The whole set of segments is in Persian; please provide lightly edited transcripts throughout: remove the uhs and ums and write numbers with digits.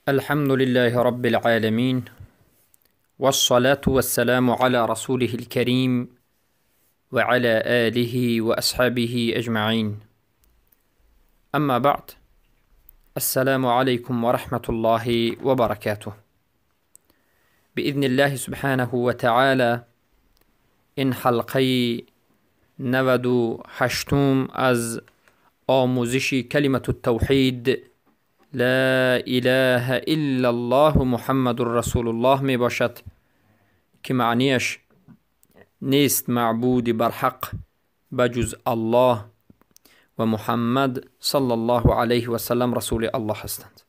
الحمد لله رب العالمين، والصلاة والسلام على رسوله الكريم وعلى آله وأصحابه أجمعين. أما بعد، السلام عليكم ورحمة الله وبركاته. بإذن الله سبحانه وتعالى این حلقه 98 از آموزش کلمة التوحید لا اله الا الله محمد رسول الله می باشد که معنیش نیست معبود برحق بجز الله و محمد صلی الله علیه و سلم رسول الله هستند.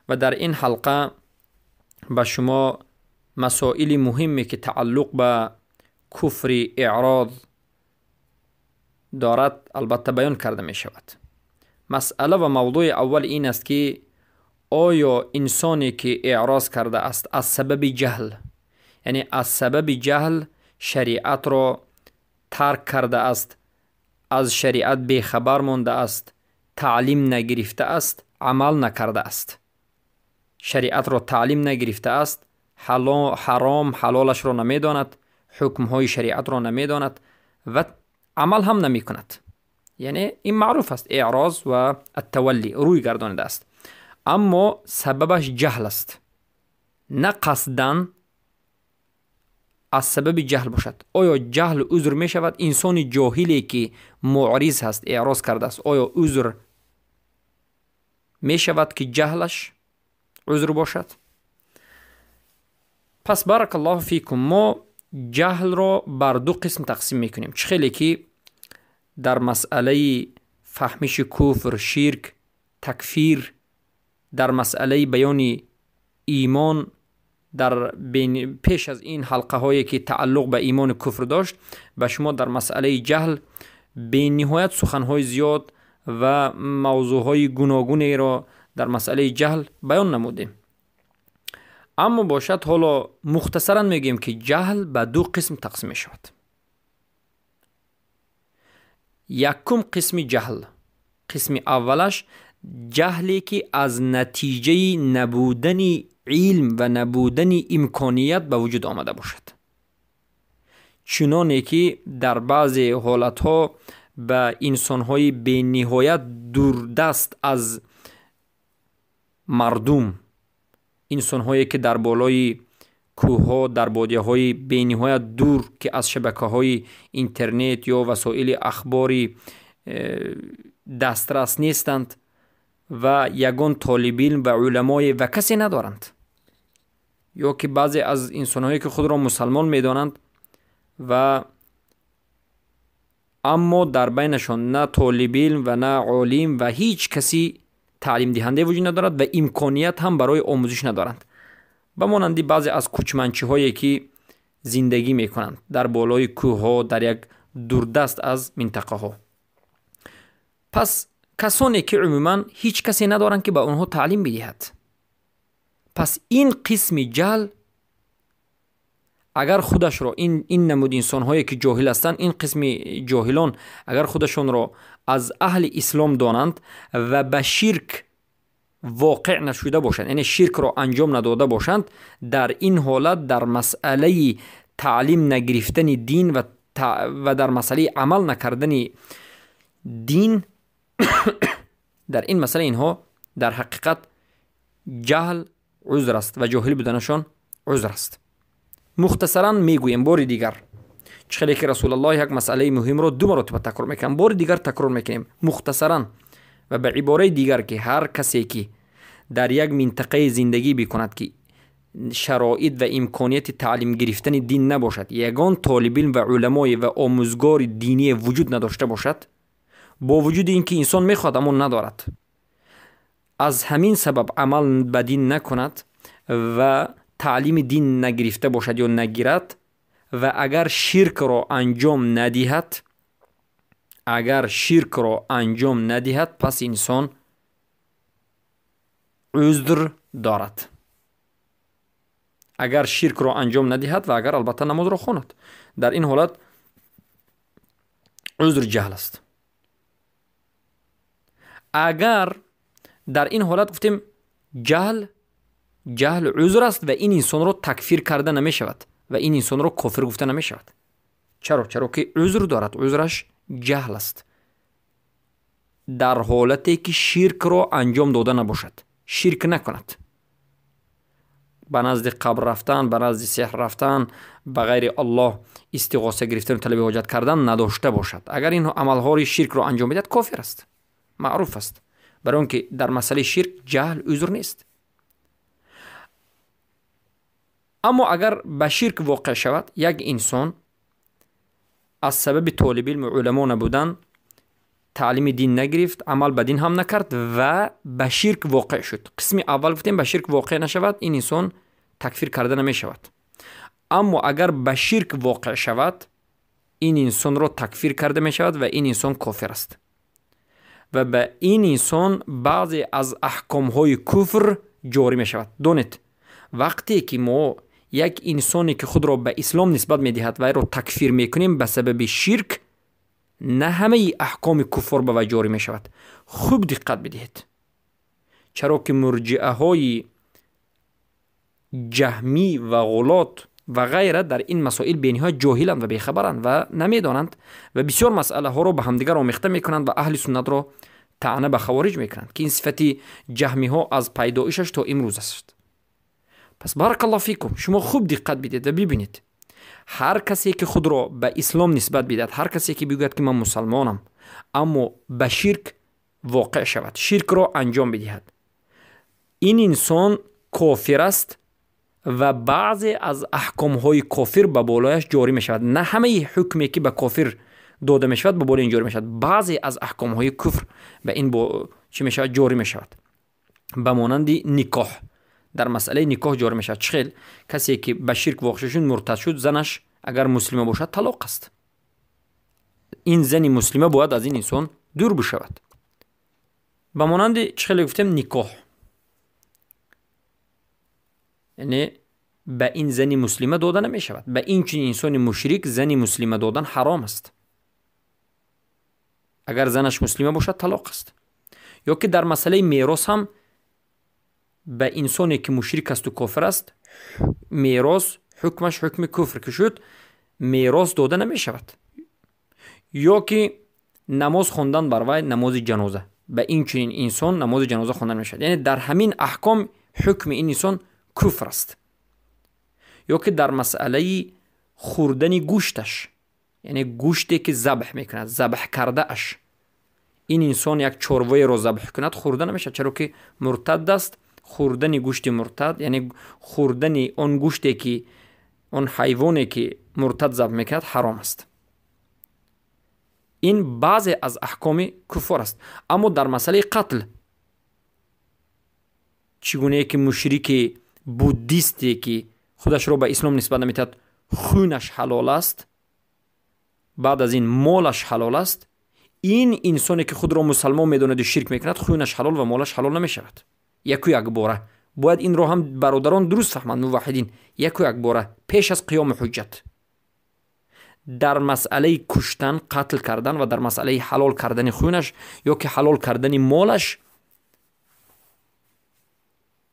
و در این حلقه به شما مسائل مهمی که تعلق به کفر اعراض دارد البته بیان کرده می شود. مسئله و موضوع اول این است که آیا انسانی که اعراض کرده است از سبب جهل، یعنی از سبب جهل شریعت را ترک کرده است، از شریعت بیخبر مانده است، تعلیم نگرفته است، عمل نکرده است، شریعت را تعلیم نگرفته است، حرام حلالش را نمیداند، حکمهای شریعت را نمیداند و عمل هم نمی کند. یعنی این معروف است، اعراض و التولی، روی گردانده است، اما سببش جهل است، نه قصدن از سبب جهل باشد. آیا جهل عذر می شود؟ انسان جاهلی که معرض هست، اعراض کرده است، آیا عذر می شود که جهلش عذر باشد؟ پس بارک الله فیکم، ما جهل را بر دو قسم تقسیم می کنیم. خیلی که در مسئله فهمش کفر، شرک، تکفیر، در مسئله بیان ایمان، در پیش از این حلقه هایی که تعلق به ایمان کفر داشت، به شما در مسئله جهل به نهایت سخن های زیاد و موضوع های گوناگونی را در مسئله جهل بیان نمودیم. اما باشد حالا مختصرا میگیم که جهل به دو قسم تقسیم می شود. یکم قسم جهل، قسم اولش جهلی که از نتیجه نبودن علم و نبودن امکانیت به وجود آمده باشد، چنانه که در بعضی حالتها به انسانهای به نهایت دوردست از مردم، انسانهایی که در بالای کوه‌ها، در بادیه‌های به نهایت دور که از شبکه‌های اینترنت یا وسایل اخباری دسترس نیستند و یگان طالب علم و علمای و کسی ندارند، یا که بعضی از انسانهایی که خود را مسلمان می‌دانند و اما در بینشان نه طالب علم و نه عالم و هیچ کسی تعلیم دهنده وجود ندارد و امکانیت هم برای آموزش ندارند، به مانند بعضی از کوچمنچی هایی که زندگی میکنند در بالای کوه ها، در یک دوردست از منطقه ها. پس کسانی که عموما هیچ کسی ندارند که به اونها تعلیم بدهد. پس این قسم جهل اگر خودش را این نمود انسان هایی که جاهل هستند، این قسم جاهلان اگر خودشون را از اهل اسلام دانند و به شرک واقع نشده باشند، یعنی شرک را انجام نداده باشند، در این حالت در مسئله تعلیم نگرفتن دین و در مسئله عمل نکردن دین در این مسئله اینها در حقیقت جهل عذر است و جاهل بودنشان عذر است. مختصرا میگویم بار دیگر، چخیلی که رسول الله یک مسئله مهم را دو مرتبه تکرار میکنم، بار دیگر تکرار میکنیم مختصرا و به عباره دیگر که هر کسی که در یک منطقه زندگی بکند که شرایط و امکانیت تعلیم گرفتن دین نباشد، یگان طالب علم و علمای و آموزگار دینی وجود نداشته باشد، با وجود اینکه انسان میخواد اما ندارد، از همین سبب عمل به دین نکند و تعلیم دین نگرفته باشد یا نگیرد و اگر شرک را انجام ندهد، پس انسان عذر دارد. اگر شرک را انجام ندهد و اگر البته نماز را خواند، در این حالت عذر جهل است. اگر در این حالت گفتیم جهل عذر است و این انسان رو تکفیر کرده نمی شود و این انسان رو کافر گفته نمی شود. چرا که عذر دارد، عذرش جهل است. در حالتی که شرک رو انجام داده نباشد، شرک نکند، به نزد قبر رفتن، به نزد سحر رفتن، به غیر الله استغاثه گرفتن و طلب حاجت کردن نداشته باشد، اگر این عملهای شرک رو انجام بدهد کافر است، معروف است. برای اون که در مسئله شرک جهل عذر نیست. اما اگر به شرک واقع شود، یک انسان از سبب طالب علم علما نبودن، تعلیم دین نگرفت، عمل به دین هم نکرد و به شرک واقع شد. قسم اول گفتیم به شرک واقع نشود، این انسان تکفیر کرده نمی شود. اما اگر به شرک واقع شود، این انسان را تکفیر کرده می شود و این انسان کافر است و به این انسان بعضی از احکام های کفر جاری می شود. دونید وقتی که ما یک انسانی که خود را به اسلام نسبت می دهد و را تکفیر می کنیم به سبب شرک، نه همه احکام کفر به وی جاری می شود. خوب دقت بدهید، چرا که مرجئه های جهمی و غلات و غیره در این مسائل بینها جاهلند و بیخبرند و نمیدانند و بسیار مسئله ها رو به همدیگر آمیخته میکنند و اهل سنت را طعنه به خوارج میکنند که این صفت جهمی ها از پیدایشش تا امروز است. پس بارک الله فیکم، شما خوب دقت بدید و ببینید، هر کسی که خود را به اسلام نسبت بدهد، هر کسی که بگوید که من مسلمانم اما به شرک واقع شود، شرک را انجام بدهد، این انسان کافر است و بعضی از احکام های کافر به بالایش جاری می شود. نه همه حکمی که به کافر داده می شود به بالای این جاری می شود، بعضی از احکام های کفر به این چی می شود؟ جاری می شود. به مانند نکاح، در مسئله نکاح جاری می شود. چخیل کسی که به شرک واقع شد، مرتد شد، زنش اگر مسلمه باشد طلاق است. این زن مسلمه باید از این انسان دور بشود. به مانند چخیل گفتم نکاح، یعنی به این زنی مسلمه دادن نمی شود. به این چنین انسان مشرک زنی مسلمه دادن حرام است. اگر زنش مسلمه باشد طلاق است. یا که در مسئله میراث هم به انسانی که مشرک است و کافر است، میراث حکمش حکم کفر که شد، میراث داده نمی شود. یا که نماز خواندن بر وی، نماز جنازه، به این چنین انسان نماز جنازه خواندن می شود. یعنی در همین احکام حکم این انسان کفر است. یا که در مسئله خوردن گوشتش، یعنی گوشتی که ذبح میکند، ذبح کرده اش، این انسان یک چروای رو ذبح کند خوردن نمیشه، چرا که مرتد است. خوردن گوشت مرتد یعنی خوردن اون گوشتی که اون حیوانی که مرتد ذبح میکند حرام است. این بعضی از احکام کفر است. اما در مسئله قتل، چگونه که مشرک بودیستی که خودش رو به اسلام نسبت نمیدهد خونش حلال است، بعد از این مالش حلال است، این انسانی که خود را مسلمان میداند و شرک میکند خونش حلال و مالش حلال نمیشود. یک باره باید این رو هم برادران درست فهمند، موحدین، یک باره پیش از قیام حجت در مسئله کشتن، قتل کردن و در مسئله حلال کردن خونش یا که حلال کردن مالش،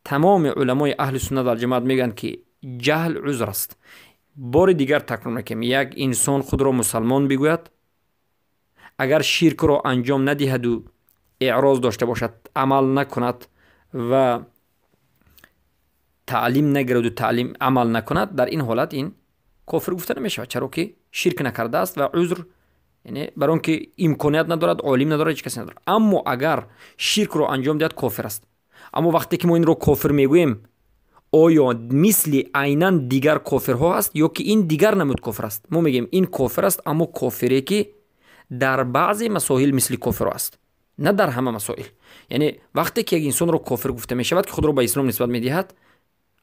تمام علمای اهل سنت و جماعت میگن که جهل عذر است. بار دیگر تکرار میکنم، یک انسان خود را مسلمان بگوید، اگر شرک را انجام ندهد و اعراض داشته باشد، عمل نکند و تعلیم نگیرد و تعلیم عمل نکند، در این حالت این کافر گفته نمیشه، چرا که شرک نکرده است و عذر، یعنی برای اون که امکانیت ندارد، عالم ندارد، هیچ کسی ندارد. اما اگر شرک را انجام دهد کافر است. اما وقتی که ما این رو کافر میگوییم، آیا مثل عیناً دیگر کافرها است یا که این دیگر نمود کافر است؟ ما میگیم این کافر است، اما کافری که در بعضی مسائل مثل کافر است، نه در همه مسائل. یعنی وقتی که یک انسان رو کافر گفته می شود که خود رو به اسلام نسبت می دهد،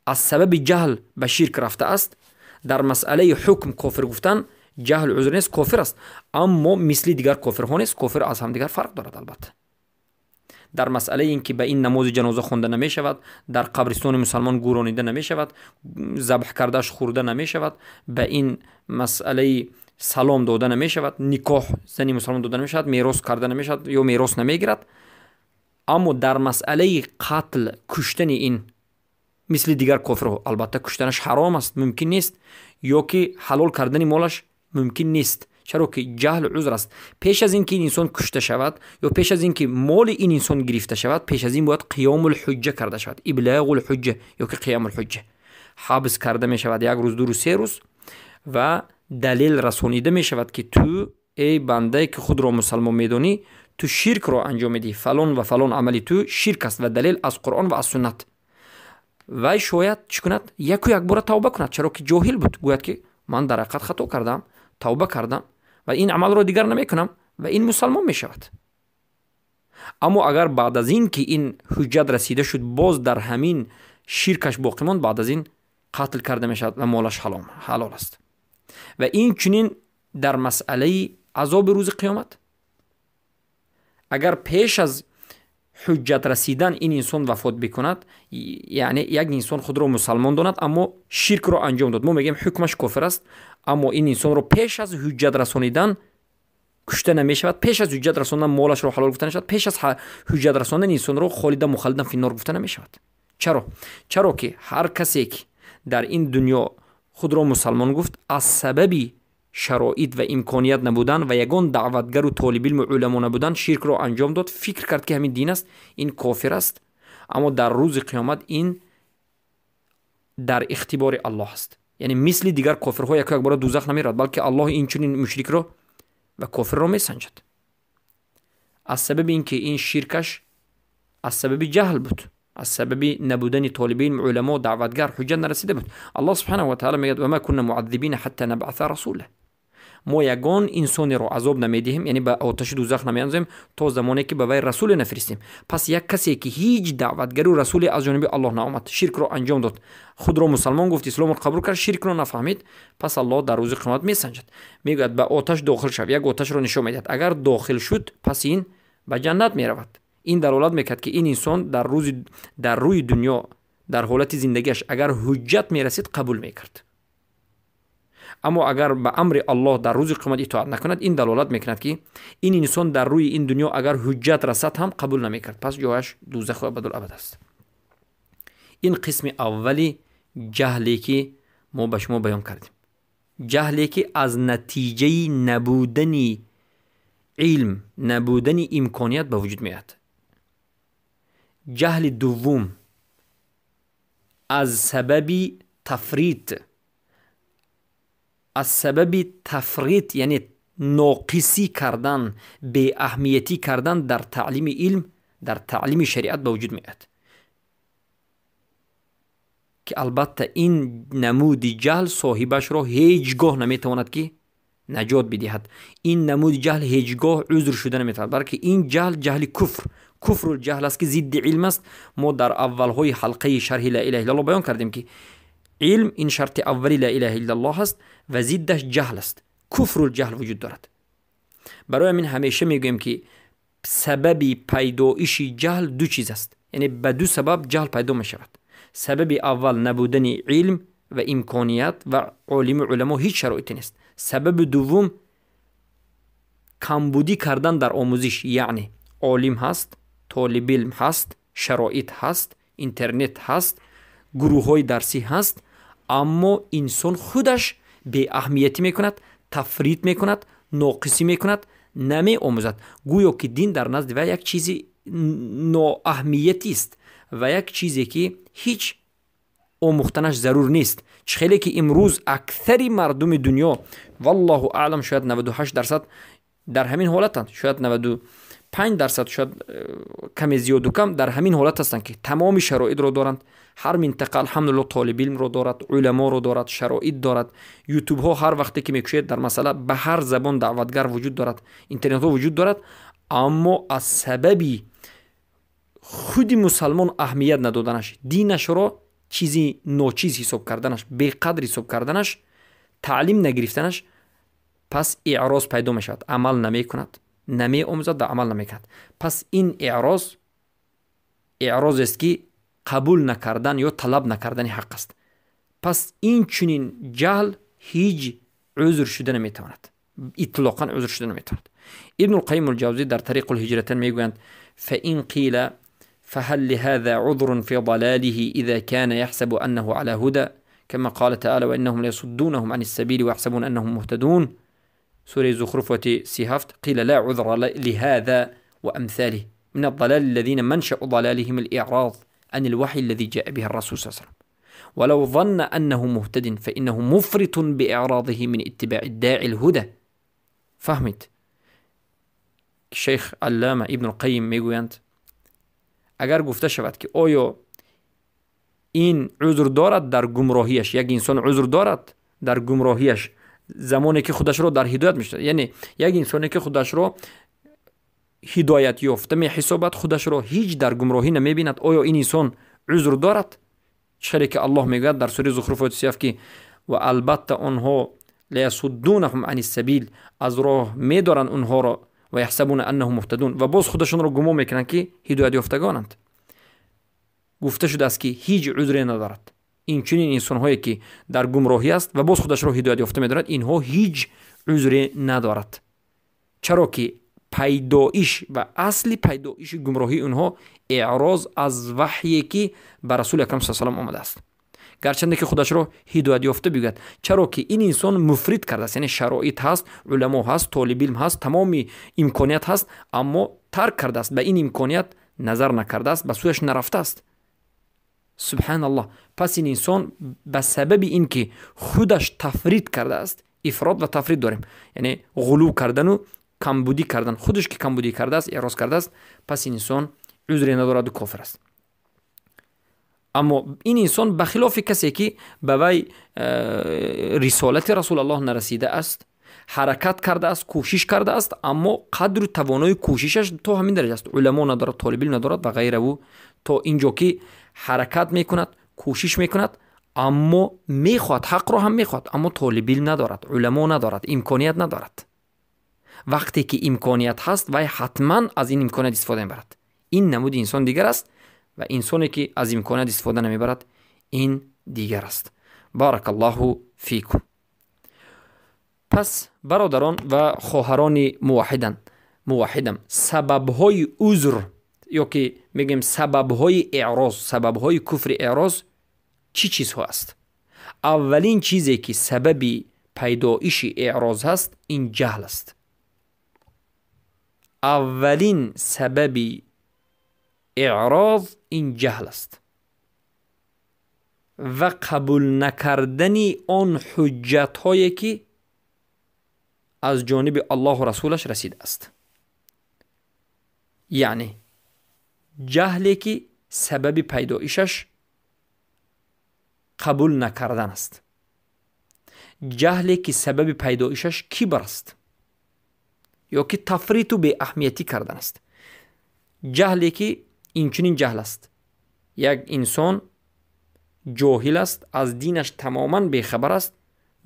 از سبب جهل به شرک رفته است، در مسئله حکم کافر گفتن جهل عذر نیست، کافر است. اما مثل دیگر کافرها نیست، کافر از هم دیگر فرق دارد. البته در مسئله این که به این نماز جنازه خونده نمی شود، در قبرستان مسلمان گورانیده نمی شود، ذبح کردهش خورده نمی شود، به این مسئله سلام داده نمی شود، نکاح زنی مسلمان داده نمی شود، میراث کرده نمی شود یا میراث نمی گیرد. اما در مسئله قتل کشتن این مثل دیگر کافرها البته کشتنش حرام است، ممکن نیست، یا که حلال کردن مالش ممکن نیست، چرا که جهل عذر است. پیش از اینکه این انسان کشته شود یا پیش از اینکه مال این انسان گرفته شود، پیش از این باید قیام الحجه کرده شود، ابلاغ الحجه یا که قیام الحجه حبس کرده می شود 1 روز 2 روز 3 روز و دلیل رسانیده می شود که تو ای بنده که خود را مسلمان میدونی تو شرک را انجام میدی، فلان و فلان عملی تو شرک است و دلیل از قرآن و از سنت. و شاید چی کند؟ یک بار توبه کند، چرا که جاهل بود، گوید که من در حقیقت خطا کردم، توبه کردم و این عمل را دیگر نمی کنم و این مسلمان می شود. اما اگر بعد از این که این حجت رسیده شد باز در همین شرکش باقی ماند، بعد از این قتل کرده می شود و مالش حلال است. و این چنین در مسئله عذاب روز قیامت، اگر پیش از حجت رسیدن این انسان وفات بکند، یعنی یک انسان خود را مسلمان داند اما شرک را انجام داد، ما میگیم حکمش کافر است، اما این انسان را پیش از حجت رسانیدن کشته نمی شود، پیش از حجت رساندن مالش را حلال گفته نشود، پیش از حجت رساندن انسان را خالدا مخلدا فی النار گفته نمی شود. چرا که هر کسی که در این دنیا خود را مسلمان گفت از سببی شرایط و امکانیت نبودن و یگان دعوتگر و طالب علم و علما نبودن شرک را انجام داد، فکر کرد که همین دین است، این کافر است. اما در روز قیامت این در اختبار الله است، یعنی مثل دیگر کافرها یک بار دوزخ نمیرد، بلکه الله این چنین مشرک را و کافر را میسنجد از سبب اینکه این شرکش از سبب جهل بود، از سبب نبودن طالبین علما و دعوتگر حجت نرسیده بود. الله سبحانه و تعالی میگه و ما كنا معذبین حتی نبعث رسولا، ما یگان انسان را عذاب نمیدیم، یعنی به آتش دوزخ نمیاندازیم تا زمانی که به وی رسول نفرستیم. پس یک کسی که هیچ دعوتگر و رسول از جانب الله نآمد، شرک را انجام داد، خود را مسلمان گفت، اسلام را قبول کرد، شرک را نفهمید، پس الله در روز قیامت میسنجد، میگه به آتش داخل شو، یک آتش را نشون میدهد، اگر داخل شد پس این به جنت میرود. این دلالت میکرد که این انسان در روی دنیا در حالت زندگیش اگر حجت میرسید قبول میکرد، اما اگر به امر الله در روز قیامت اطاعت نکند، این دلالت میکند که این انسان در روی این دنیا اگر حجت رسد هم قبول نمیکرد، پس جایش دوزخ و ابدالابد است. این قسم اولی جهلی که ما به شما بیان کردیم، جهلی که از نتیجه نبودن علم، نبودن امکانیت به وجود میاد. جهل دوم از سبب تفریط، یعنی ناقصی کردن، به اهمیتی کردن در تعلیم علم، در تعلیم شریعت به وجود میاد، که البته این نمود جهل صاحبش را هیچگاه نمیتواند که نجات بدهد. این نمود جهل هیچگاه عذر شده نمیتواند، بلکه این جهل کفر الجهل است که ضد علم است. ما در اولهای حلقه شرح لا اله الا الله بیان کردیم که علم این شرط اولی لا اله الا الله است و ضدش جهل است، کفر الجهل وجود دارد. برای من همیشه میگویم که سبب پیدایش جهل دو چیز است، یعنی به دو سبب جهل پیدا می شود. سبب اول نبودن علم و امکانیت و عالم علما هیچ شرایطی نیست. سبب دوم کمبودی کردن در آموزش، یعنی عالم هست، طالب علم هست، شرایط هست، اینترنت هست، گروه های درسی هست، اما انسان خودش به اهمیتی میکند، تفریط میکند، ناقصی میکند، نمی آموزد. گویا که دین در نزد و یک چیزی نااهمیتی است و یک چیزی که هیچ آموختنش ضرور نیست. خیلی که امروز اکثر مردم دنیا والله اعلم شاید 98% در همین حالتند، شاید 95%، شاید کمی زیاد و کم در همین حالت هستند که تمام شرایط رو دارند. هر منطقه الحمدلله طالب علم رو دارد، علما رو دارد، شرایط دارد، یوتیوب ها هر وقتی که میکشید در مسئله به هر زبان دعوتگر وجود دارد، اینترنت ها وجود دارد، اما از سببی خود مسلمان اهمیت ندادنش، دینش را چیزی ناچیز حساب کردنش، بی قدر حساب کردنش، تعلیم نگرفتنش، پس اعراض پیدا می شود، عمل نمی کند، نمی آموزد و عمل نمی کند. پس این اعراض است که قبول نکردن یا طلب نکردن حق است. پس این چنین جهل هیچ عذر شده نمی تواند، اطلاقا عذر شده نمی تواند. ابن القیم الجوزی در طریق الهجرتین میگویند فإن قيل فهل لهذا عذر في ضلاله إذا كان يحسب أنه على هدى كما قال تعالى وإنهم ليصدونهم عن السبيل ويحسبون أنهم مهتدون سورة زخرف 37 قيل لا عذر لهذا وأمثاله من الضلال الذين منشأ ضلالهم الإعراض عن الوحي الذي جاء به الرسول صلى الله عليه وسلم ولو ظن أنه مهتد فإنه مفرط بإعراضه من اتباع الداعي الهدى. فهمت؟ شیخ علامه ابن القیم میگویند اگر گفته شود که آیا این عذر دارد در گمراهیش، یک انسان عذر دارد در گمراهیش زمانی که خودش رو در هدایت میشه، یعنی یک انسانی که خودش رو هدایت یافته می حسابد خودش رو هیچ در گمراهی نمیبیند، آیا این انسان عذر دارد؟ چرا که الله میگوید در سوره زخرف 37 که و البته آنها لیصدونهم عن السبیل، از راه میدارن اونها را و یحسبون انهم مهتدون و باز خودشون رو گمان میکنن که هدایت یافتگانند. گفته شده است که هیچ عذری ندارد این چنین انسان هایی که در گمراهی است و باز خودش رو هدایت یافته میدارد، اینها هیچ عذری ندارد، چرا که پیدایش و اصل پیدایش گمراهی اونها اعراض از وحی که بر رسول اکرم صلی الله علیه و آله آمده است، گرچنده که خودش رو هدایت یافته بگوید، چرا که این انسان مفرط کرده است، یعنی شرایط هست، علما هست، طالب علم هست، تمام امکانیت هست، اما ترک کرده است، به این امکانیت نظر نکرده است، به سویش نرفته است. سبحان الله. پس این انسان به سبب اینکه خودش تفرید کرده است، افراط و تفرید داریم، یعنی غلو کردن و کمبودی کردن، خودش که کمبودی کرده است، اعراض کرده است، پس این انسان عذری ندارد و کافر است. اما این انسان بخلاف کسی که به وی رسالت رسول الله نرسیده است، حرکت کرده است، کوشش کرده است، اما قدر و توانای کوششش تا همین درجه است، علما ندارد، طالب علم ندارد و غیره، و تا اینجا که حرکت میکند، کوشش میکند، اما میخواد، حق را هم میخواد، اما طالب علم ندارد، علما ندارد، امکانیت ندارد. وقتی که امکانیت هست وی حتما از این امکانیت استفاده میبرد. این نمود انسان دیگر است و انسانی که از امکانیت استفاده نمیبرد این دیگر است. بارک الله فیکم. پس برادران و خواهران موحدم، سببهای عذر یا که میگیم سببهای اعراض، سببهای کفر اعراض چی چیزها است؟ اولین چیزی که سبب پیدایش اعراض هست این جهل است. اولین سبب اعراض این جهل است و قبول نکردن آن حجت هایی که از جانب الله و رسولش رسیده است. یعنی جهلی که سبب پیدایشش قبول نکردن است، جهلی که سبب پیدایشش کبر است یا که تفریط و به اهمیتی کردن است. جهلی که این چنین جهل است، یک انسان جاهل است، از دینش تماما بیخبر است،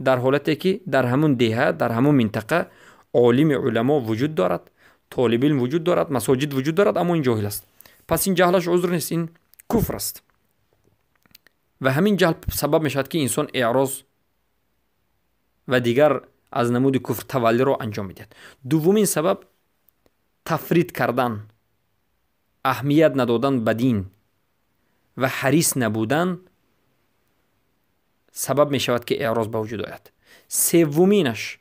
در حالتی که در همون دهه، در همون منطقه عالم علما وجود دارد، طالب علم وجود دارد، مساجد وجود دارد، اما این جاهل است. پس این جهلش عذر نیست، این کفر است و همین جهل سبب می شود که انسان اعراض و دیگر از نمود کفر تولی را انجام میدهد. دومین سبب تفرید کردن، اهمیت ندادن به دین و حریص نبودن سبب می شود که اعراض به وجود آید. سومینش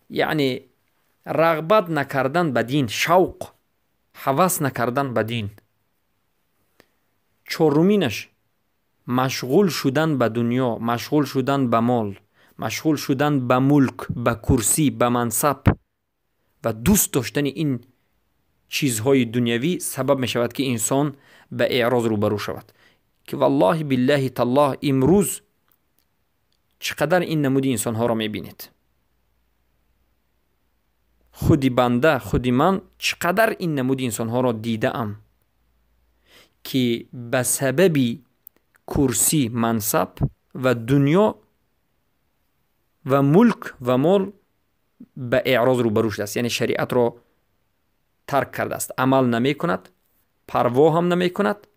یعنی رغبت نکردن به دین، شوق، هوس نکردن به دین. چهارمینش مشغول شدن به دنیا، مشغول شدن به مال، مشغول شدن به ملک، به کرسی، به منصب و دوست داشتن این چیزهای دنیوی سبب می شود که انسان به اعراض روبرو شود. که والله بالله تالله امروز چقدر این نمودی انسان ها را می بینید. خودی بنده، خودی من چقدر این نمودی انسان ها را دیده ام که به سبب کرسی، منصب و دنیا و ملک و مال به اعراض روبرو شده است. یعنی شریعت را ترک کرده است، عمل نمی کند، پروا هم نمی کند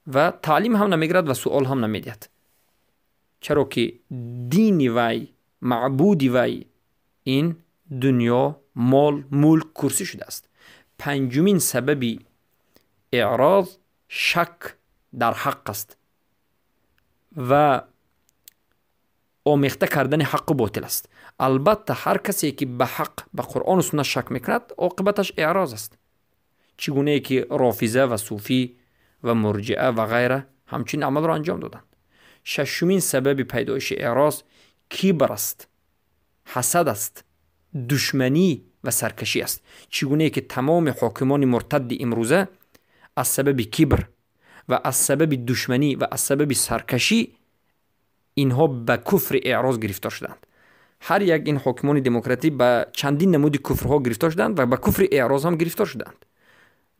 و تعلیم هم نمی گیرد و سؤال هم نمی دهد. چرا که دین وی، معبود وی این دنیا مال، ملک، کرسی شده است. پنجمین سبب اعراض شک در حق است و آمیخته کردن حق و باطل است. البته هر کسی که به حق، به قرآن و سنت شک میکند، عاقبتش اعراض است. چگونه که رافضه و صوفی و مرجئه و غیره همچین عمل را انجام دادند. ششمین سبب پیدایش اعراض کبر است، حسد است، دشمنی و سرکشی است. چگونه که تمام حاکمان مرتد امروزه از سبب کبر و از سبب دشمنی و از سبب سرکشی اینها به کفر اعراض گرفتار شدند. هر یک این حاکمان دموکراتی به چندین نمود کفرها گرفتار شدند و به کفر اعراض هم گرفتار شدند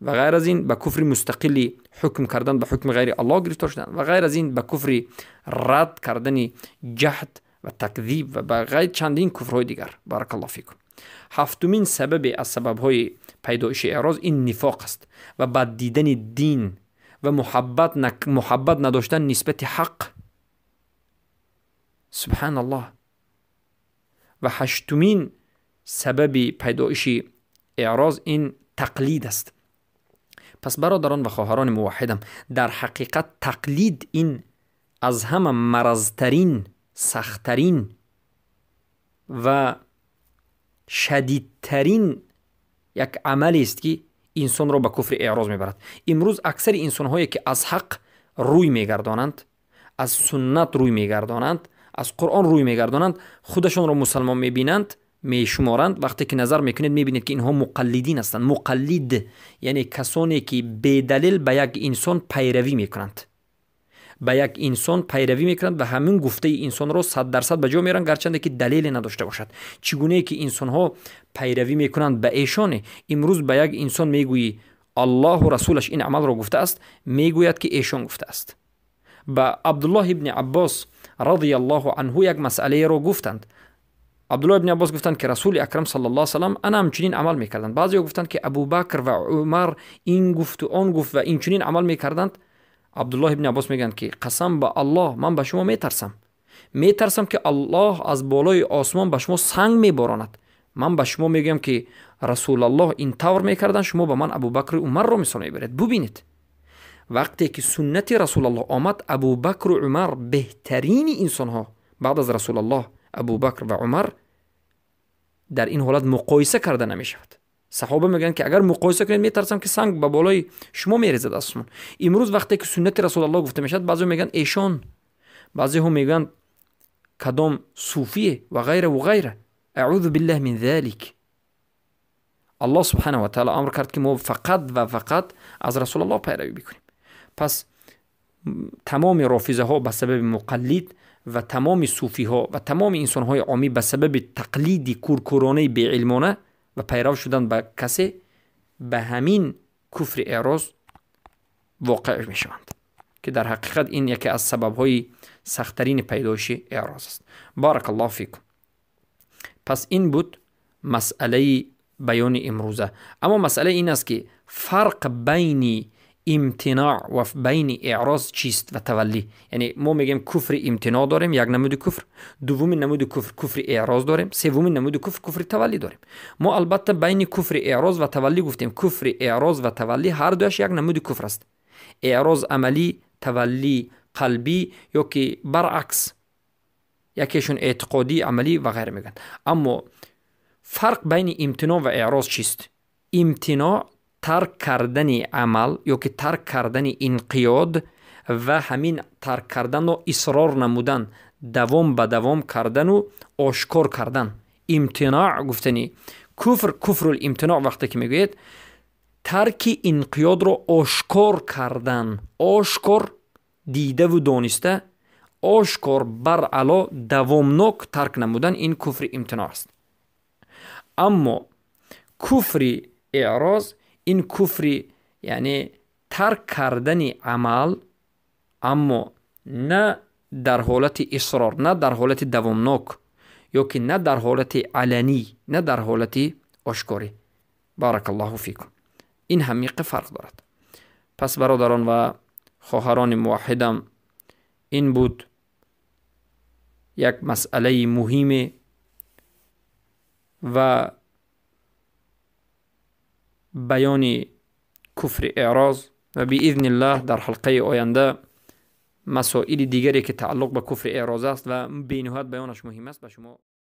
و غیر از این به کفر مستقلی حکم کردن به حکم غیر الله گرفتار شدند و غیر از این به کفر رد کردن جهد و تکذیب و به غیر چندین کفرهای دیگر. بارک الله فیکم. هفتمین سبب از سببهای پیدایش اعراض این نفاق است و بد دیدن دین و محبت نداشتن نسبت حق. سبحان الله. و هشتمین سبب پیدایش اعراض این تقلید است. پس برادران و خواهران موحدم، در حقیقت تقلید این از همه مرضترین، سختترین و شدیدترین یک عملی است که انسان را به کفر اعراض میبرد. امروز اکثر انسان هایی که از حق روی میگردانند، از سنت روی میگردانند، از قرآن روی میگردانند، خودشون را مسلمان میبینند، میشمارند. وقتی که نظر میکنید میبینید که اینها مقلدین هستند. مقلد یعنی کسانی که بدلیل به یک انسان پیروی میکنند، به یک انسان پیروی میکنند و همین گفته انسان را 100% به جا میارن گرچه که دلیل نداشته باشد. چگونه که انسان ها پیروی میکنند به ایشان. امروز به یک انسان میگویی الله و رسولش این عمل را گفته است، میگوید که ایشان گفته است. با عبدالله ابن عباس رضی الله عنه یک مسئله را گفتند. عبدالله ابن عباس گفتند که رسول اکرم صلی الله علیه و سلم انا همچنین عمل میکردند. بعضی گفتند که ابوبکر و عمر این گفت و آن گفت و این چنین عمل میکردند. عبدالله ابن عباس میگن که قسم به الله من به شما میترسم که الله از بالای آسمان به شما سنگ میباراند. من به شما میگم که رسول الله این طور میکردن، شما به من ابوبکر و عمر رو مثال میبرید. ببینید وقتی که سنت رسول الله آمد، ابوبکر و عمر بهترین انسان ها بعد از رسول الله، ابوبکر و عمر، در این حالت مقایسه کرده نمیشود. صحابه میگن که اگر مقایسه کنید میترسم که سنگ به بالای شما میریزد آسمان. امروز وقتی که سنت رسول الله گفته میشد، بعضی میگن ایشان، بعضی هم میگن کدام صوفیه و غیره و غیره. اعوذ بالله من ذلك. الله سبحانه و تعالی امر کرد که ما فقط و فقط از رسول الله پیروی بکنیم. پس تمام رافضه ها به سبب مقلد و تمام صوفی ها و تمام انسان های عامی به سبب تقلید کورکورانه بی علمانه و پیرو شدن به کسی، به همین کفر اعراض واقع می شوند که در حقیقت این یکی از سبب های سختترین پیدایش اعراض است. بارک الله فیکم. پس این بود مسئله بیان امروزه. اما مسئله این است که فرق بین امتناع و بین اعراض چیست و تولی. یعنی ما میگیم کفر امتناع داریم، یک نمود کفر. دومین نمود کفر کفر اعراض داریم. سومین نمود کفر کفر تولی داریم. ما البته بین کفر اعراض و تولی گفتیم کفر اعراض و تولی هر دوش یک نمود کفر است. اعراض عملی، تولی قلبی، یا که برعکس یکیشون اعتقادی عملی و غیره میگن. اما فرق بین امتناع و اعراض چیست؟ امتناع ترک کردن عمل یا که ترک کردن انقیاد و همین ترک کردن و اصرار نمودن، دوام به دوام کردن و آشکار کردن. امتناع گفتنی کفر الامتناع وقتی که میگوید ترک انقیاد رو آشکار کردن، آشکار دیده و دانسته، آشکار بر علا دوامناک ترک نمودن، این کفر امتناع است. اما کفر اعراض این کفر یعنی ترک کردن عمل اما نه در حالت اصرار، نه در حالت دوامناک، یا که نه در حالت علنی، نه در حالت آشکاری. بارک الله فیکم. این همیق فرق دارد. پس برادران و خواهران موحدم، این بود یک مسئله مهم و بیان کفر اعراض و باذن الله در حلقه آینده مسائل دیگری که تعلق به کفر اعراض است و به نهایت بیانش مهم است به شما